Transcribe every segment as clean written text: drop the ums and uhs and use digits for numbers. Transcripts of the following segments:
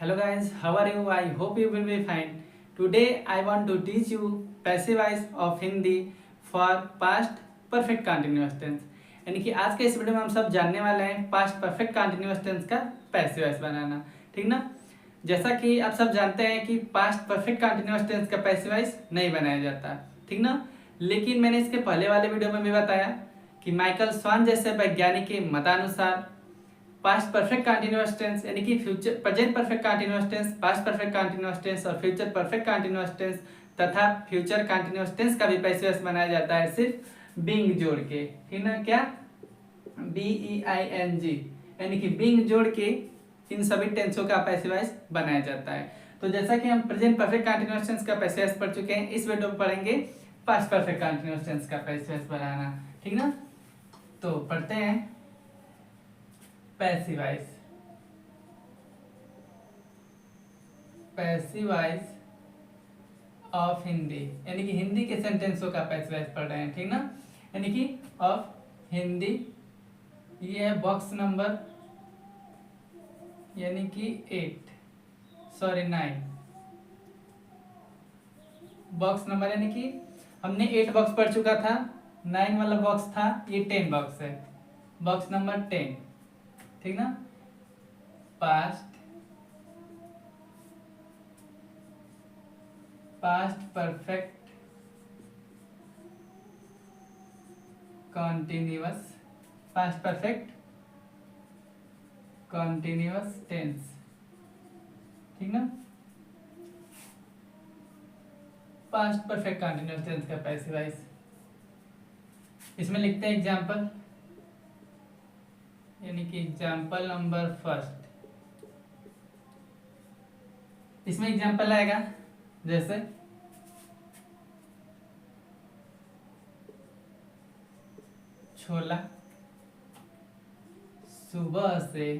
Hello guys, how are you? I hope you will be fine. Today I want to teach you passive voice of Hindi for past perfect continuous tense. यानी कि आज के इस video में हम सब जानने वाले हैं पास्ट परफेक्ट कंटिन्यूअस टेंस का पैसिव वॉइस बनाना। ठीक ना। जैसा कि आप सब जानते हैं कि पास्ट परफेक्ट कंटिन्यूअस टेंस का पैसिव वॉइस नहीं बनाया जाता। ठीक ना। लेकिन मैंने इसके पहले वाले वीडियो में भी बताया कि माइकल स्वान जैसे वैज्ञानिक के मतानुसार पास्ट परफेक्ट कंटिन्यूअस टेंस यानी कि future present perfect continuous tense, past perfect continuous tense और फ्यूचर परफेक्ट कंटिन्यूअस टेंस तथा फ्यूचर कंटिन्यूअस टेंस का भी पैसिव वॉइस बनाया जाता है सिर्फ बीइंग जोड़ के। ठीक ना। क्या BEING यानी कि बीइंग जोड़ के इन सभी टेंसों का पैसिव वॉइस बनाया जाता है। तो जैसा कि हम प्रेजेंट परफेक्ट कंटिन्यूअस टेंस का पैसिव वॉइस पढ़ चुके हैं, इस वीडियो में पढ़ेंगे पास्ट परफेक्ट कंटिन्यूअस टेंस का पैसिव वॉइस बनाना। ठीक ना। तो पढ़ते हैं passive voice. Passive voice of Hindi यानी कि हिंदी के सेंटेंसों का पैसिव वॉइस पढ़ रहे हैं। ठीक ना। यानी कि ऑफ हिंदी, ये है बॉक्स नंबर यानी कि 9 बॉक्स नंबर यानी कि हमने 8 बॉक्स पढ़ चुका था, 9 वाला बॉक्स था, ये 10 बॉक्स है, बॉक्स नंबर 10। ठीक ना। Past perfect continuous, past perfect continuous tense. ठीक ना। पास्ट परफेक्ट कॉन्टिन्यूअस टेंस का पैसिव वॉइस, इसमें लिखते हैं एग्जाम्पल यानी कि एग्जाम्पल नंबर फर्स्ट। इसमें एग्जाम्पल आएगा जैसे छोला सुबह से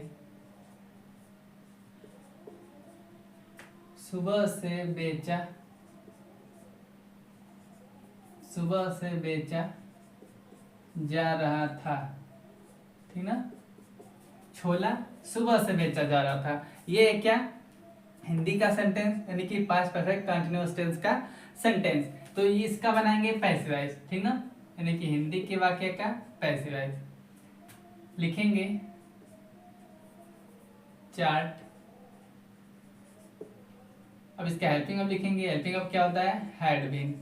बेचा जा रहा था। ठीक ना। छोला सुबह से बेचा जा रहा था, ये क्या हिंदी का सेंटेंस यानी कि पास्ट परफेक्ट कंटिन्यूअस टेंस का सेंटेंस। तो ये इसका बनाएंगे पैसिव वॉइस। ठीक ना। यानी कि हिंदी के वाक्य का पैसिव वॉइस लिखेंगे चाट। अब इसका हेल्पिंग अब लिखेंगे, हेल्पिंग अब क्या होता है, had been.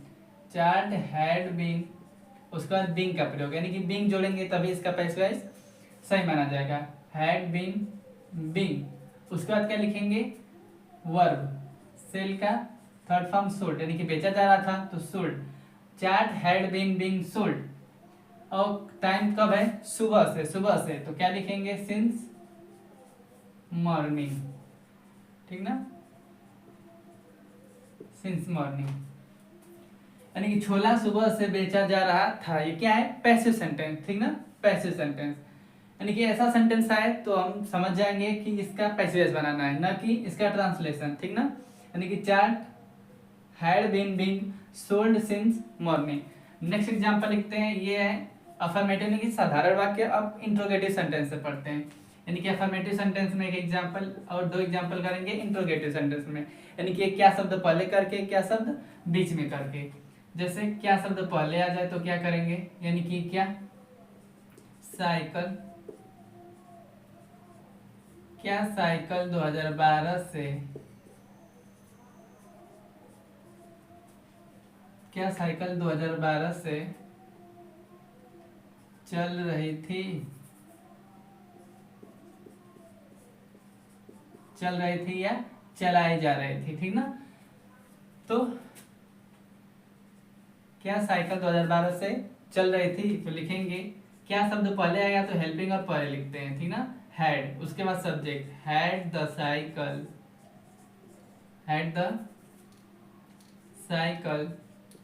Chaat had been, उसके बाद बीइंग का प्रयोग यानी कि बीइंग जोड़ेंगे तभी इसका पैसिव वॉइस सही माना जाएगा। हैड बीन बीइंग, उसके बाद क्या लिखेंगे, वर्ब सेल का थर्ड फॉर्म सोल्ड यानी कि बेचा जा रहा था तो sold. Chaat had been being sold और टाइम कब है, सुबह से तो क्या लिखेंगे, सिंस मॉर्निंग। ठीक ना। सिंस मॉर्निंग यानी कि छोला सुबह से बेचा जा रहा था, ये क्या है, पैसिव सेंटेंस। ठीक ना। पैसिव सेंटेंस यानी कि ऐसा सेंटेंस आए तो हम समझ जाएंगे कि इसका पैसिव वॉइस बनाना है, ना कि इसका ट्रांसलेशन। ठीक ना। यानी कि chaat had been being sold since morning. Next example लिखते हैं, ये है अफर्मेटिव यानी कि साधारण वाक्य। अब इंट्रोगेटिव सेंटेंस से पढ़ते हैं यानी कि अफर्मेटिव सेंटेंस में एक एग्जांपल और 2 एग्जांपल करेंगे इंट्रोगेटिव सेंटेंस में, यानी कि क्या शब्द पहले करके क्या शब्द बीच में करके। जैसे क्या शब्द पहले आ जाए तो क्या करेंगे, यानी कि क्या साइकिल 2012 से चल रही थी या चलाई जा रही थी। ठीक ना। तो क्या साइकिल 2012 से चल रही थी तो लिखेंगे क्या शब्द पहले आएगा तो हेल्पिंग और पहले लिखते हैं। ठीक ना। हैड, उसके बाद सब्जेक्ट हैड द साइकिल,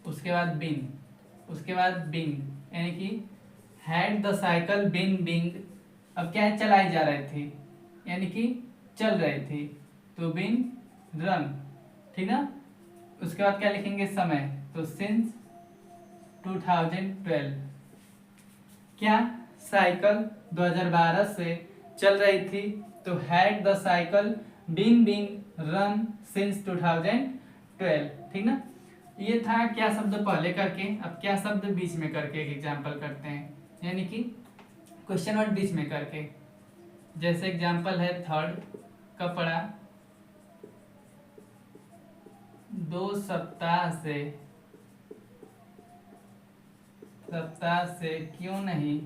उसके बाद बीन यानी कि had the cycle been being. अब क्या है, चलाई जा रही थी यानी कि चल रही थी तो बीन रन। ठीक ना। उसके बाद क्या लिखेंगे, समय, तो सिंस 2012। क्या साइकिल 2012 से चल रही थी तो had the cycle been being run since 2012, ठीक ना। ये था क्या शब्द पहले करके, अब क्या शब्द बीच में करके एक एग्जाम्पल करते हैं, यानी कि क्वेश्चन वर्ड बीच में करके। जैसे एग्जाम्पल है थर्ड, कपड़ा 2 सप्ताह से क्यों नहीं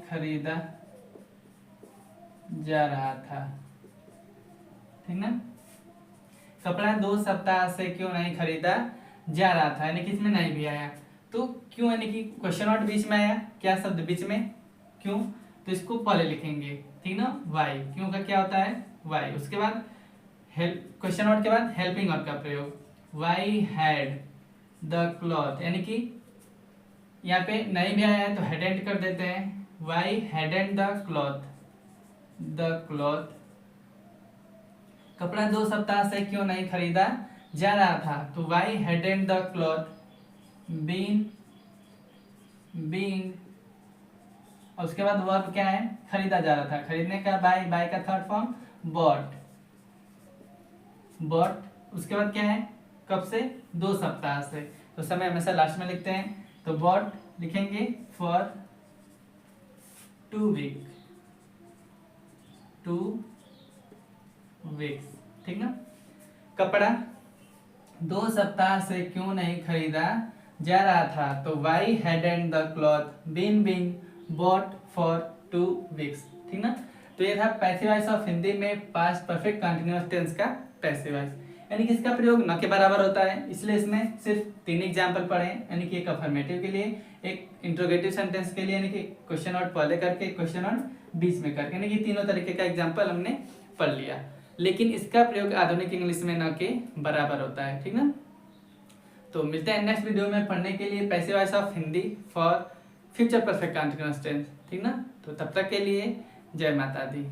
खरीदा जा रहा था, ठीक ना। कपड़ा 2 सप्ताह से क्यों नहीं खरीदा जा रहा था, यानी कि इसमें नहीं भी आया तो क्यों, यानी कि क्वेश्चन वर्ड बीच में आया, क्या शब्द बीच में, क्यों, तो इसको पहले लिखेंगे, ठीक ना। वाई, क्यों का क्या होता है वाई। उसके बाद हेल्प, क्वेश्चन वर्ड के बाद हेल्पिंग वर्ड का प्रयोग, वाई हैड द क्लॉथ, यानी कि यहाँ पे नहीं भी आया है तो हैडेंट कर देते हैं, वाई हैडेंट द क्लॉथ। कपड़ा 2 सप्ताह से क्यों नहीं खरीदा जा रहा था, तो why hadn't the cloth been, और उसके बाद वर्ब क्या है, खरीदा जा रहा था, खरीदने का बाय का थर्ड फॉर्म बॉट। उसके बाद क्या है, कब से, 2 सप्ताह से, तो समय हमेशा लास्ट में लिखते हैं, तो बॉट लिखेंगे फॉर 2 वीक्स, ठीक ना। कपड़ा 2 सप्ताह से क्यों नहीं खरीदा जा रहा था, तो why hadn't the cloth been bought for 2 weeks, ठीक ना। तो ये था पैसिव वॉइस ऑफ हिंदी में पास्ट परफेक्ट कंटीन्यूअस टेंस का पैसिव वॉइस, यानी कि इसका प्रयोग न के बराबर होता है, इसलिए इसमें सिर्फ 3 एग्जाम्पल पढ़े, यानी कि एक अफर्मेटिव के लिए, एक इंट्रोगेटिव सेंटेंस के लिए, यानी कि क्वेश्चन वर्ड पहले करके, क्वेश्चन वर्ड बीच में करके, यानी कि तीनों तरीके का एग्जाम्पल हमने पढ़ लिया। लेकिन इसका प्रयोग आधुनिक इंग्लिश में न के बराबर होता है, ठीक ना। तो मिलते हैं नेक्स्ट वीडियो में पढ़ने के लिए passive voice of Hindi for future perfect continuous tense, ठीक ना। तो तब तक के लिए जय माता दी।